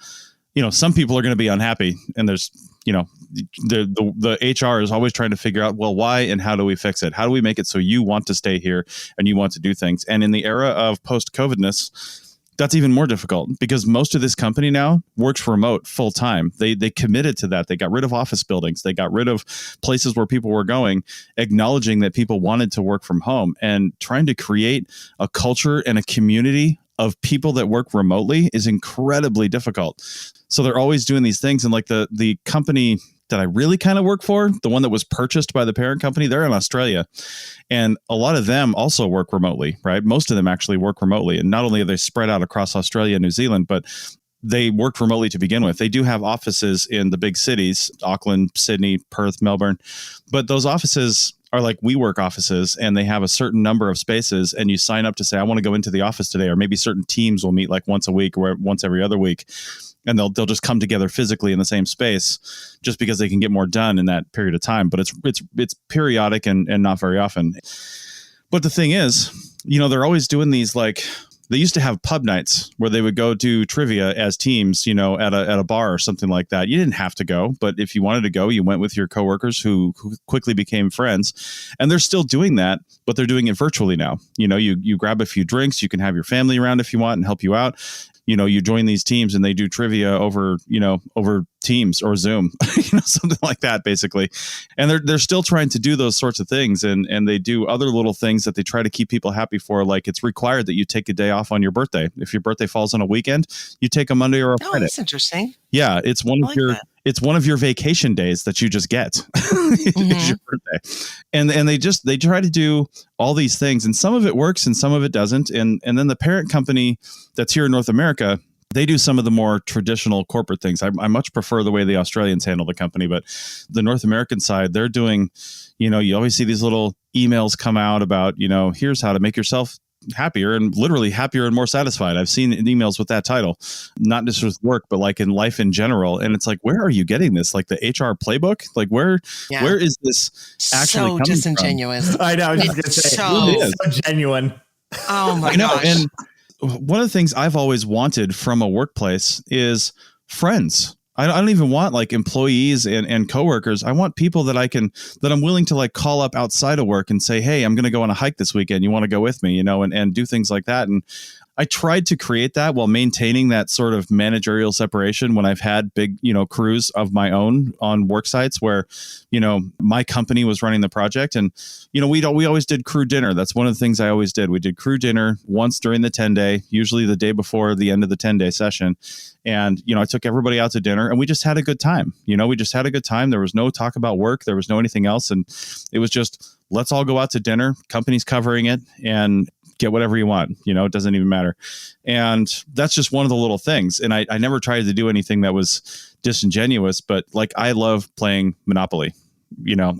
some people are going to be unhappy, and there's, the HR is always trying to figure out, well, why and how do we fix it? How do we make it so you want to stay here and you want to do things? And in the era of post-COVIDness, that's even more difficult because most of this company now works remote full time. They committed to that. They got rid of office buildings. They got rid of places where people were going, acknowledging that people wanted to work from home, and trying to create a culture and a community of people that work remotely is incredibly difficult. So they're always doing these things. And like the company that I really kind of work for, the one that was purchased by the parent company, they're in Australia. And a lot of them also work remotely, right? Most of them actually work remotely. And not only are they spread out across Australia and New Zealand, but they worked remotely to begin with. They do have offices in the big cities, Auckland, Sydney, Perth, Melbourne. But those offices are like WeWork offices, and they have a certain number of spaces, and you sign up to say, I want to go into the office today, or maybe certain teams will meet like once a week or once every other week. And they'll just come together physically in the same space just because they can get more done in that period of time. But it's periodic and not very often. But the thing is, they're always doing these, like, they used to have pub nights where they would go do trivia as teams, at a bar or something like that. You didn't have to go, but if you wanted to go, you went with your coworkers who quickly became friends. And they're still doing that, but they're doing it virtually now. You grab a few drinks, you can have your family around if you want and help you out. You join these teams and they do trivia over Teams or Zoom, something like that, basically. And they're still trying to do those sorts of things. And they do other little things that they try to keep people happy for. Like, it's required that you take a day off on your birthday. If your birthday falls on a weekend, you take a Monday or a Friday. That's interesting. Yeah. It's one of your vacation days that you just get. It's your birthday. And they try to do all these things, and some of it works and some of it doesn't. And then the parent company that's here in North America, they do some of the more traditional corporate things. I much prefer the way the Australians handle the company, but the North American side, they're doing, you always see these little emails come out about, here's how to make yourself happier, and literally happier and more satisfied. I've seen emails with that title, not just with work, but like in life in general. And it's like, where are you getting this? Like the HR playbook? Like where is this actually coming disingenuous from? I know. I was just going to say, so genuine. Oh my gosh. And one of the things I've always wanted from a workplace is friends. I don't even want like employees and coworkers. I want people that I'm willing to like call up outside of work and say, hey, I'm going to go on a hike this weekend. You want to go with me, and do things like that. And I tried to create that while maintaining that sort of managerial separation when I've had big, crews of my own on work sites where, my company was running the project. And, we always did crew dinner. That's one of the things I always did. We did crew dinner once during the 10-day, usually the day before the end of the 10-day session. And, I took everybody out to dinner and we just had a good time. We just had a good time. There was no talk about work. There was no anything else. And it was just, let's all go out to dinner. Company's covering it and get whatever you want. It doesn't even matter. And that's just one of the little things. And I never tried to do anything that was disingenuous, but like, I love playing Monopoly.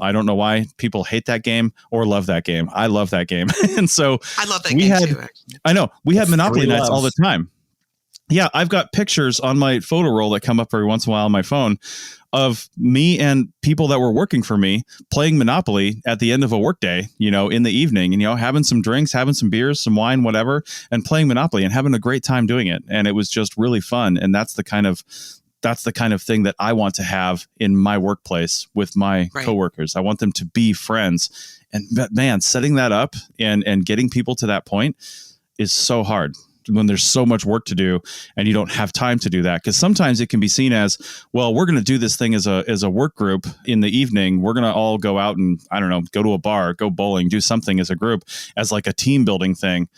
I don't know why people hate that game or love that game. I love that game. And so I love that game too, actually. I know we had Monopoly nights loves. all the time. Yeah. I've got pictures on my photo roll that come up every once in a while on my phone of me and people that were working for me playing Monopoly at the end of a workday, in the evening, and, having some drinks, having some beers, some wine, whatever, and playing Monopoly and having a great time doing it. And it was just really fun. And that's the kind of thing that I want to have in my workplace with my coworkers. I want them to be friends. And man, setting that up and getting people to that point is so hard when there's so much work to do and you don't have time to do that. Because sometimes it can be seen as, well, we're going to do this thing as a work group in the evening. We're going to all go out and, I don't know, go to a bar, go bowling, do something as a group, as like a team building thing.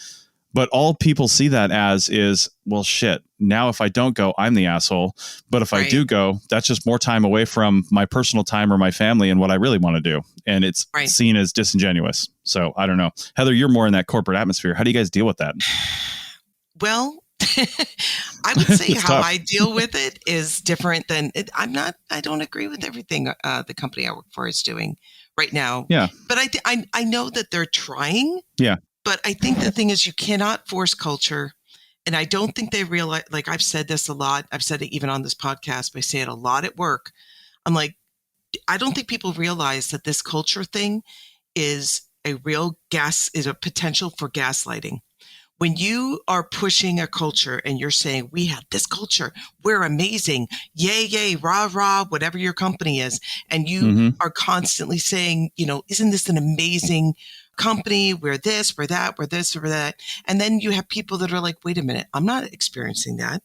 But all people see that as is, well, shit, now if I don't go, I'm the asshole. But if I do go, that's just more time away from my personal time or my family and what I really want to do. And it's seen as disingenuous. So I don't know. Heather, you're more in that corporate atmosphere. How do you guys deal with that? Well, I would say how tough. I deal with it is different than I don't agree with everything the company I work for is doing right now. Yeah. But I know that they're trying. Yeah. But I think the thing is you cannot force culture. And I don't think they realize, like I've said this a lot. I've said it even on this podcast, but I say it a lot at work. I'm like, I don't think people realize that this culture thing is a potential for gaslighting. When you are pushing a culture and you're saying, we have this culture, we're amazing, yay, yay, rah, rah, whatever your company is. And you are constantly saying, isn't this an amazing company? We're this, we're that, we're this, we're that. And then you have people that are like, wait a minute, I'm not experiencing that.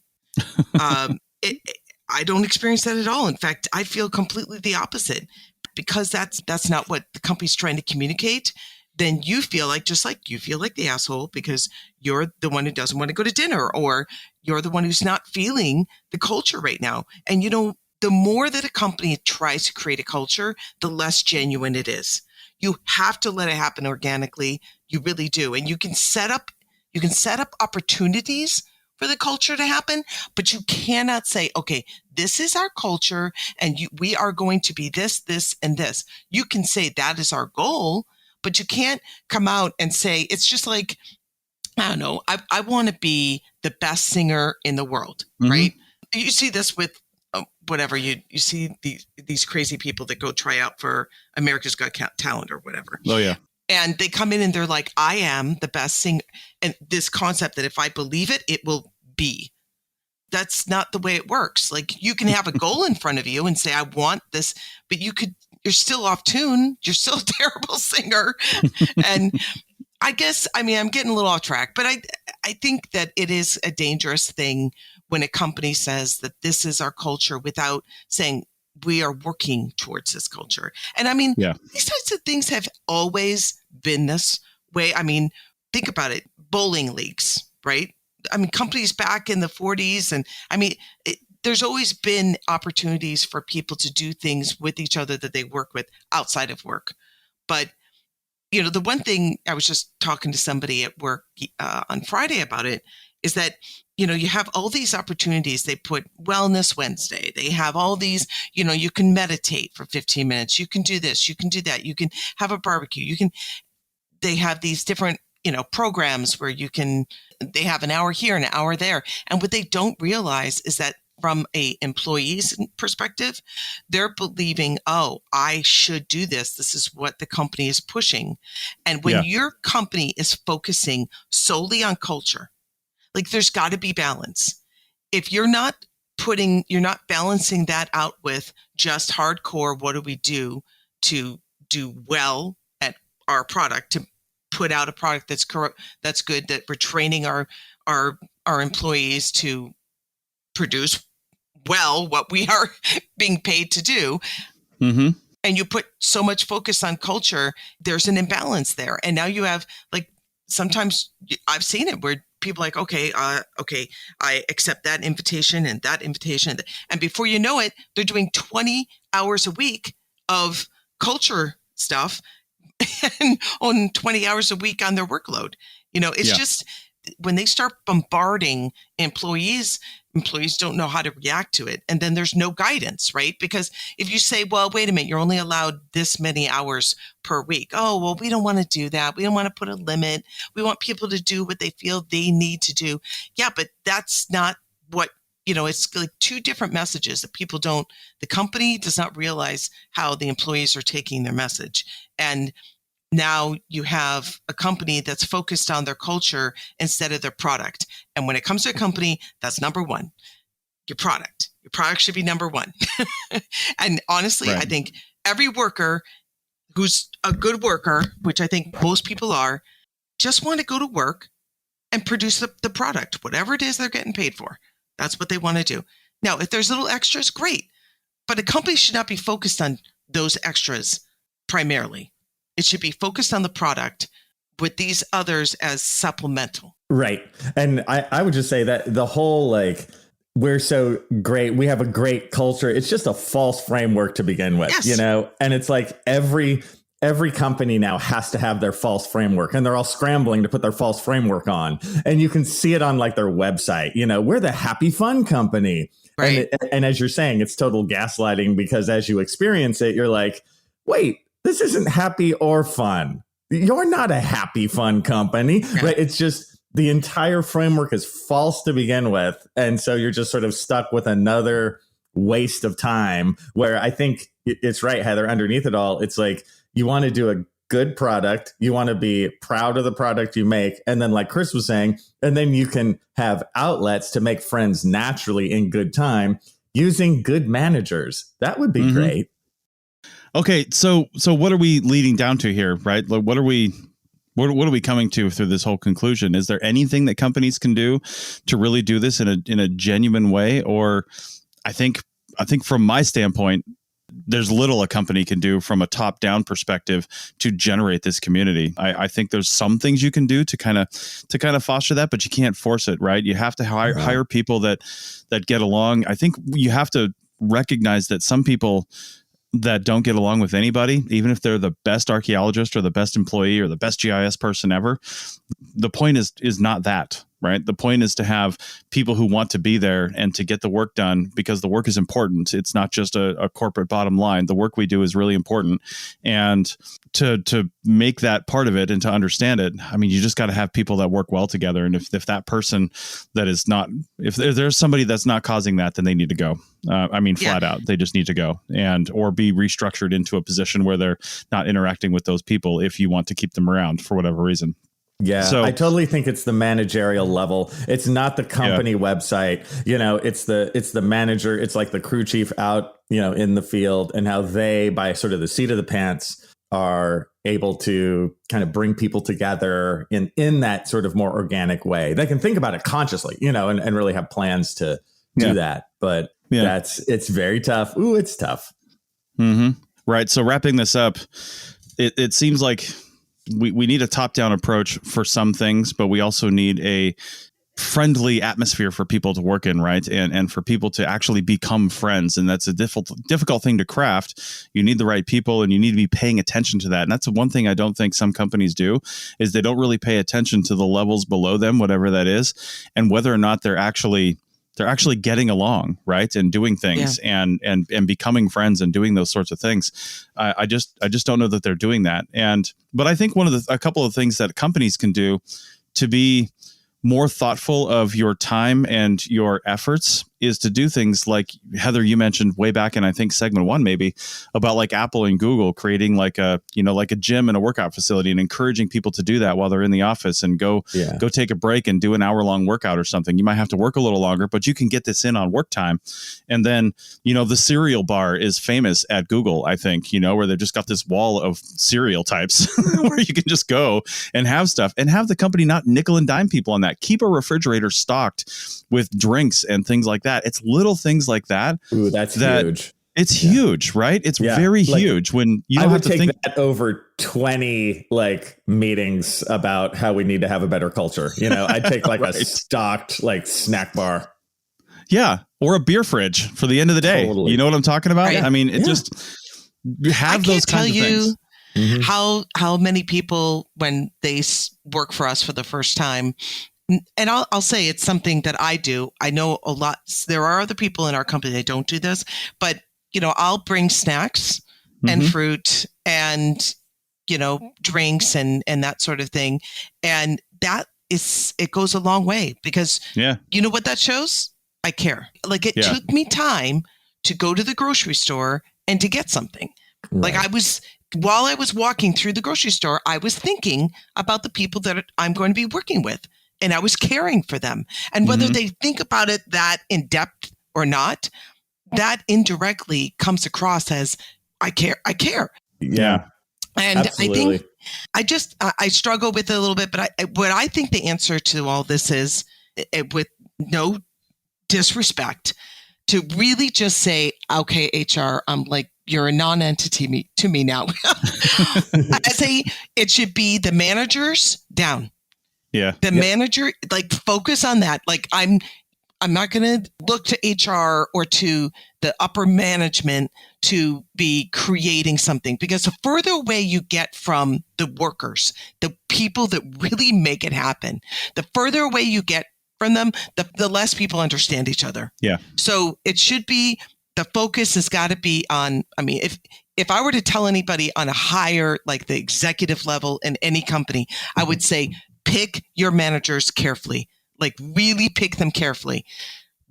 I don't experience that at all. In fact, I feel completely the opposite because that's not what the company's trying to communicate. Then you feel like, just like you feel like the asshole because you're the one who doesn't want to go to dinner or you're the one who's not feeling the culture right now. And, the more that a company tries to create a culture, the less genuine it is. You have to let it happen organically. You really do. And you can set up opportunities for the culture to happen, but you cannot say, okay, this is our culture and we are going to be this, this, and this. You can say that is our goal, but you can't come out and say, it's just like, I don't know, I want to be the best singer in the world, right? You see this with whatever, you see these crazy people that go try out for America's Got Talent or whatever. Oh, yeah. And they come in and they're like, I am the best singer. And this concept that if I believe it, it will be. That's not the way it works. Like, you can have a goal in front of you and say, I want this, but you're still off tune. You're still a terrible singer. And I guess, I mean, I'm getting a little off track, but I think that it is a dangerous thing when a company says that this is our culture without saying we are working towards this culture. And I mean, these types of things have always been this way. I mean, think about it. Bowling leagues, right? I mean, companies back in the 40s. And I mean, there's always been opportunities for people to do things with each other that they work with outside of work. But, you know, the one thing I was just talking to somebody at work on Friday about it is that, you know, you have all these opportunities. They put Wellness Wednesday. They have all these, you know, you can meditate for 15 minutes. You can do this. You can do that. You can have a barbecue. They have these different, you know, programs where they have an hour here and an hour there. And what they don't realize is that from a employee's perspective, they're believing, oh, I should do this. This is what the company is pushing. And when your company is focusing solely on culture, like, there's got to be balance. If you're not balancing that out with just hardcore, what do we do to do well at our product, to put out a product that's good, that we're training our employees to produce well what we are being paid to do. Mm-hmm. And you put so much focus on culture, there's an imbalance there. And now you have, like, sometimes I've seen it where people are like, okay, I accept that invitation and that invitation. And before you know it, they're doing 20 hours a week of culture stuff and on 20 hours a week on their workload. You know, it's just, when they start bombarding employees don't know how to react to it. And then there's no guidance, right? Because if you say, well, wait a minute, you're only allowed this many hours per week. Oh, well, we don't want to do that. We don't want to put a limit. We want people to do what they feel they need to do. Yeah, but that's not what, you know, it's like two different messages that the company does not realize how the employees are taking their message. And now you have a company that's focused on their culture instead of their product. And when it comes to a company, that's number one, your product. Your product should be number one. And honestly, I think every worker who's a good worker, which I think most people are, just want to go to work and produce the product, whatever it is they're getting paid for. That's what they want to do. Now, if there's little extras, great. But a company should not be focused on those extras primarily. It should be focused on the product with these others as supplemental. Right. And I would just say that the whole, like, we're so great, we have a great culture, it's just a false framework to begin with, you know? And it's like every company now has to have their false framework, and they're all scrambling to put their false framework on. And you can see it on, like, their website, you know, we're the happy fun company. Right. And as you're saying, it's total gaslighting, because as you experience it, you're like, wait, this isn't happy or fun. You're not a happy, fun company, right? It's just the entire framework is false to begin with. And so you're just sort of stuck with another waste of time, where I think it's right, Heather, underneath it all, it's like, you want to do a good product. You want to be proud of the product you make. And then, like Chris was saying, and then you can have outlets to make friends naturally in good time using good managers. That would be great. Okay, so what are we leading down to here, right? Like, what are we coming to through this whole conclusion? Is there anything that companies can do to really do this in a genuine way? Or I think from my standpoint, there's little a company can do from a top-down perspective to generate this community. I think there's some things you can do to kind of foster that, but you can't force it, right? You have to hire people that get along. I think you have to recognize that some people that don't get along with anybody, even if they're the best archaeologist or the best employee or the best GIS person ever, the point is not that. right? The point is to have people who want to be there and to get the work done, because the work is important. It's not just a corporate bottom line. The work we do is really important. And to make that part of it and to understand it, I mean, you just got to have people that work well together. And if that person that is not, if there's somebody that's not causing that, then they need to go. Flat out, they just need to go or be restructured into a position where they're not interacting with those people if you want to keep them around for whatever reason. Yeah, so, I totally think it's the managerial level. It's not the company website. It's the manager. It's like the crew chief out, in the field, and how they, by sort of the seat of the pants, are able to kind of bring people together in that sort of more organic way. They can think about it consciously, and really have plans to do that. But it's very tough. Ooh, it's tough. Mm-hmm. Right. So wrapping this up, it seems like we need a top-down approach for some things, but we also need a friendly atmosphere for people to work in, right? And for people to actually become friends. And that's a difficult thing to craft. You need the right people, and you need to be paying attention to that. And that's one thing I don't think some companies do, is they don't really pay attention to the levels below them, whatever that is, and whether or not they're actually getting along, right, and doing things and becoming friends and doing those sorts of things. I just don't know that they're doing that. But I think a couple of things that companies can do to be more thoughtful of your time and your efforts is to do things like, Heather, you mentioned way back in, I think, segment 1, maybe, about like Apple and Google creating like a gym and a workout facility, and encouraging people to do that while they're in the office and go take a break and do an hour-long workout or something. You might have to work a little longer, but you can get this in on work time. And then, the cereal bar is famous at Google, I think, where they've just got this wall of cereal types where you can just go and have stuff, and have the company not nickel and dime people on that. Keep a refrigerator stocked with drinks and things like that. It's little things like that. Ooh, that's huge. It's huge, right? It's very huge when you don't have to think. I would take that over 20 meetings about how we need to have a better culture. I'd take a stocked snack bar. Yeah. Or a beer fridge for the end of the day. Totally. You know what I'm talking about? Right. I mean, it just have those kinds of things. Mm-hmm. How many people, when they work for us for the first time, and I'll say it's something that I do. I know a lot. There are other people in our company that don't do this, but I'll bring snacks and fruit and drinks and that sort of thing, and it goes a long way, because you know what that shows? I care. It took me time to go to the grocery store and to get something. Right. While I was walking through the grocery store, I was thinking about the people that I'm going to be working with. And I was caring for them. And whether they think about it that in depth or not, that indirectly comes across as I care. Yeah. And absolutely. I think I struggle with it a little bit, but what I think the answer to all this is, with no disrespect, to really just say, okay, HR, I'm you're a non-entity to me now. It should be the managers down. Yeah. The manager, focus on that. I'm not going to look to HR or to the upper management to be creating something, because the further away you get from the workers, the people that really make it happen, the further away you get from them, the less people understand each other. Yeah. So it should be, the focus has got to be on, if I were to tell anybody on a higher, the executive level in any company, I would say, pick your managers carefully, really pick them carefully.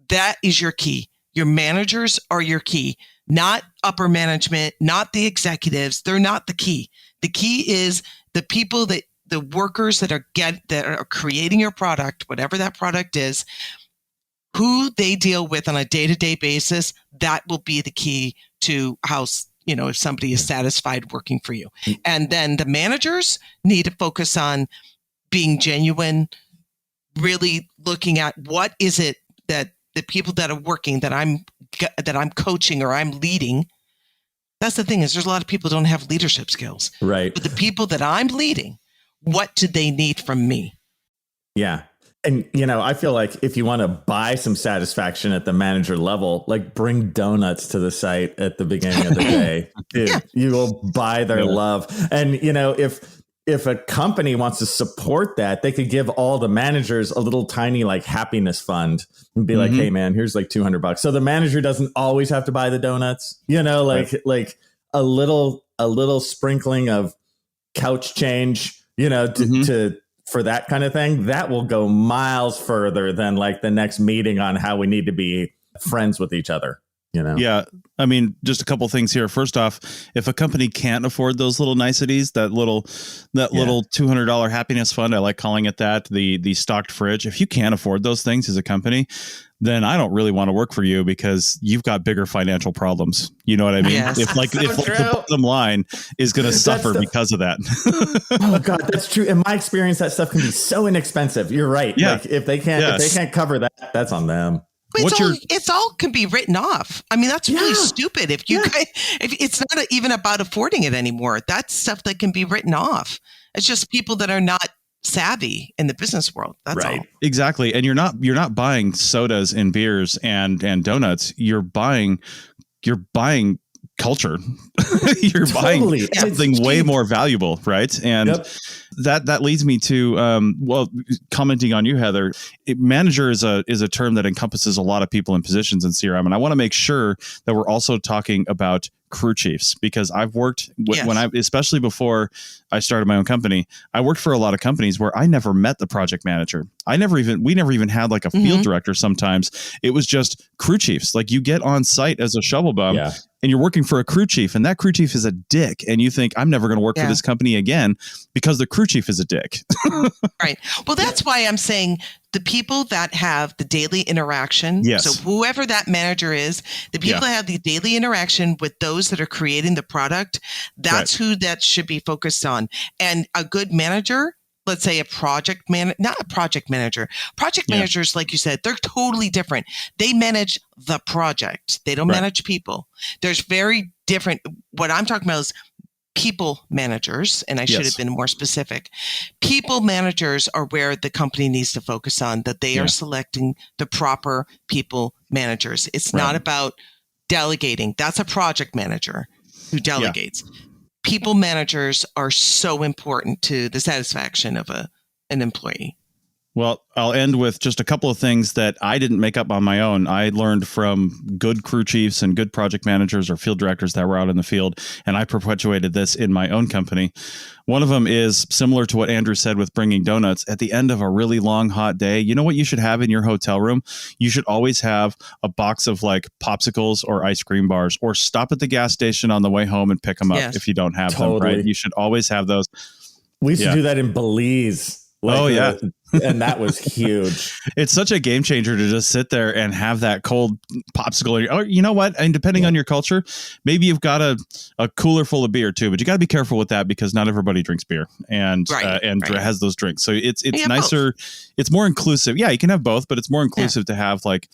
That is your key. Your managers are your key, not upper management, not the executives. They're not the key. The key is the people the workers that are creating your product, whatever that product is, who they deal with on a day-to-day basis. That will be the key to how, if somebody is satisfied working for you. And then the managers need to focus on being genuine, really looking at what is it that the people that are working, that I'm coaching or I'm leading. That's the thing, is there's a lot of people who don't have leadership skills. Right. But the people that I'm leading, what do they need from me? Yeah. And, I feel like if you want to buy some satisfaction at the manager level, bring donuts to the site at the beginning of the day. Dude, you will buy their love. And, if if a company wants to support that, they could give all the managers a little tiny like happiness fund and be like, hey man, here's like $200. So the manager doesn't always have to buy the donuts, like a little sprinkling of couch change, for that kind of thing. That will go miles further than like the next meeting on how we need to be friends with each other. Yeah. I mean, just a couple things here. First off, if a company can't afford those little niceties, that little $200 happiness fund, I like calling it that, the stocked fridge. If you can't afford those things as a company, then I don't really want to work for you because you've got bigger financial problems. You know what I mean? Yes. If the bottom line is going to suffer because of that. Oh God, that's true. In my experience, that stuff can be so inexpensive. You're right. Yeah. Like if they can't cover that, that's on them. It's all can be written off. I mean, that's really stupid. If it's not even about affording it anymore, that's stuff that can be written off. It's just people that are not savvy in the business world. That's all. Exactly. And you're not buying sodas and beers and donuts. You're buying culture. You're buying something way more valuable, right? And that leads me to commenting on you, Heather. Manager is a term that encompasses a lot of people in positions in CRM, and I want to make sure that we're also talking about crew chiefs, because I've worked especially before I started my own company, I worked for a lot of companies where I never met the project manager. We never even had like a field director. Sometimes it was just crew chiefs. Like you get on site as a shovel bum and you're working for a crew chief, and that crew chief is a dick. And you think, I'm never going to work for this company again because the crew chief is a dick. Right. Well, that's why I'm saying the people that have the daily interaction. Yes. So whoever that manager is, the people that have the daily interaction with those that are creating the product, that's who that should be focused on. And a good manager, let's say not a project manager. Project managers, like you said, they're totally different. They manage the project. They don't manage people. There's very different. What I'm talking about is people managers, and I should have been more specific. People managers are where the company needs to focus on, that they are selecting the proper people managers. It's not about delegating. That's a project manager who delegates. People managers are so important to the satisfaction of an employee. Well, I'll end with just a couple of things that I didn't make up on my own. I learned from good crew chiefs and good project managers or field directors that were out in the field, and I perpetuated this in my own company. One of them is similar to what Andrew said with bringing donuts. At the end of a really long, hot day, you know what you should have in your hotel room? You should always have a box of like popsicles or ice cream bars, or stop at the gas station on the way home and pick them up if you don't have them, right? You should always have those. We used to do that in Belize. And that was huge. It's such a game changer to just sit there and have that cold popsicle. Or you know what? And depending on your culture, maybe you've got a cooler full of beer too, but you got to be careful with that because not everybody drinks beer and has those drinks. So it's nicer. Both. It's more inclusive. Yeah, you can have both, but it's more inclusive to have like,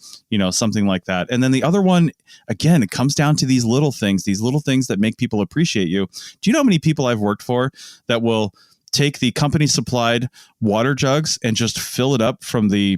something like that. And then the other one, again, it comes down to these little things that make people appreciate you. Do you know how many people I've worked for that will take the company supplied water jugs and just fill it up from the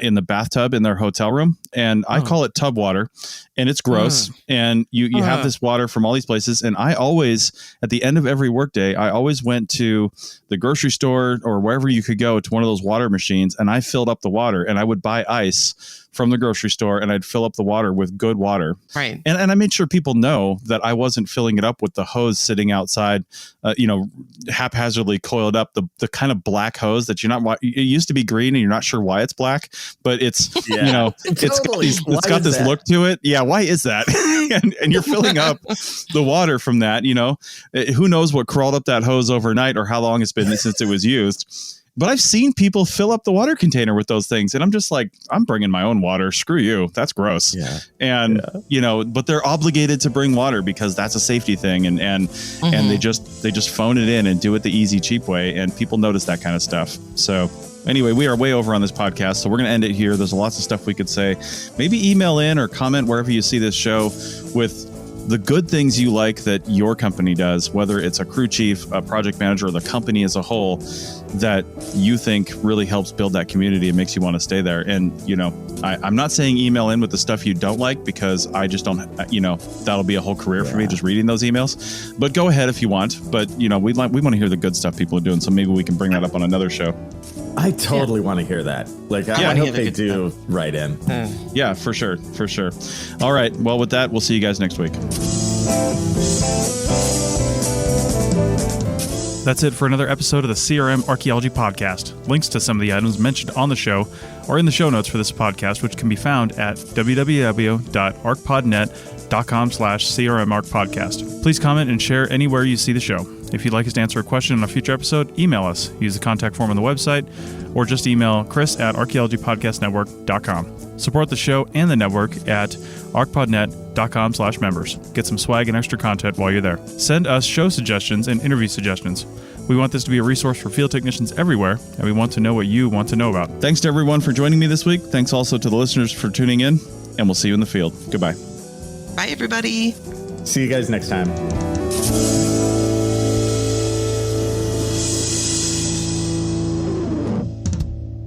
in the bathtub in their hotel room? And I call it tub water, and it's gross. And you have this water from all these places. And I always, at the end of every workday, I always went to the grocery store or wherever you could go to one of those water machines, and I filled up the water, and I would buy ice from the grocery store, and I'd fill up the water with good water. Right. And I made sure people know that I wasn't filling it up with the hose sitting outside, haphazardly coiled up, the kind of black hose that you're not, it used to be green and you're not sure why it's black, but it's, it's got this look to it. Yeah. Why is that? and you're filling up the water from that, who knows what crawled up that hose overnight or how long it's been since it was used. But I've seen people fill up the water container with those things. And I'm just like, I'm bringing my own water. Screw you. That's gross. Yeah. And, but they're obligated to bring water because that's a safety thing. And they just phone it in and do it the easy, cheap way. And people notice that kind of stuff. So anyway, we are way over on this podcast. So we're going to end it here. There's lots of stuff we could say. Maybe email in or comment wherever you see this show with the good things you like that your company does, whether it's a crew chief, a project manager, or the company as a whole, that you think really helps build that community and makes you want to stay there. And, I'm not saying email in with the stuff you don't like, because I just don't, that'll be a whole career for me just reading those emails. But go ahead if you want. But, we want to hear the good stuff people are doing. So maybe we can bring that up on another show. I totally want to hear that. I hope they do write in. Yeah, for sure. For sure. All right. Well, with that, we'll see you guys next week. That's it for another episode of the CRM Archaeology Podcast. Links to some of the items mentioned on the show are in the show notes for this podcast, which can be found at www.archpodnet.com/CRMArchPodcast. Please comment and share anywhere you see the show. If you'd like us to answer a question on a future episode, email us. Use the contact form on the website, or just email chris@archaeologypodcastnetwork.com. Support the show and the network at archpodnet.com/members. Get some swag and extra content while you're there. Send us show suggestions and interview suggestions. We want this to be a resource for field technicians everywhere, and we want to know what you want to know about. Thanks to everyone for joining me this week. Thanks also to the listeners for tuning in, and we'll see you in the field. Goodbye. Bye, everybody. See you guys next time.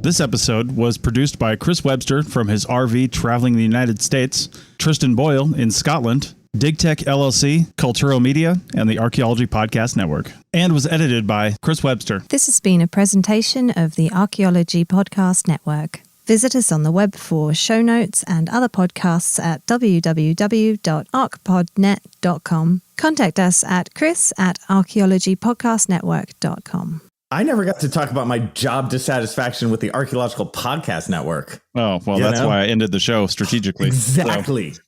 This episode was produced by Chris Webster from his RV traveling the United States, Tristan Boyle in Scotland, DigTech LLC, Cultural Media, and the Archaeology Podcast Network, and was edited by Chris Webster. This has been a presentation of the Archaeology Podcast Network. Visit us on the web for show notes and other podcasts at www.archpodnet.com. Contact us at chris@archaeologypodcastnetwork.com. I never got to talk about my job dissatisfaction with the Archaeological Podcast Network. Oh, well, that's why I ended the show strategically. Exactly. So.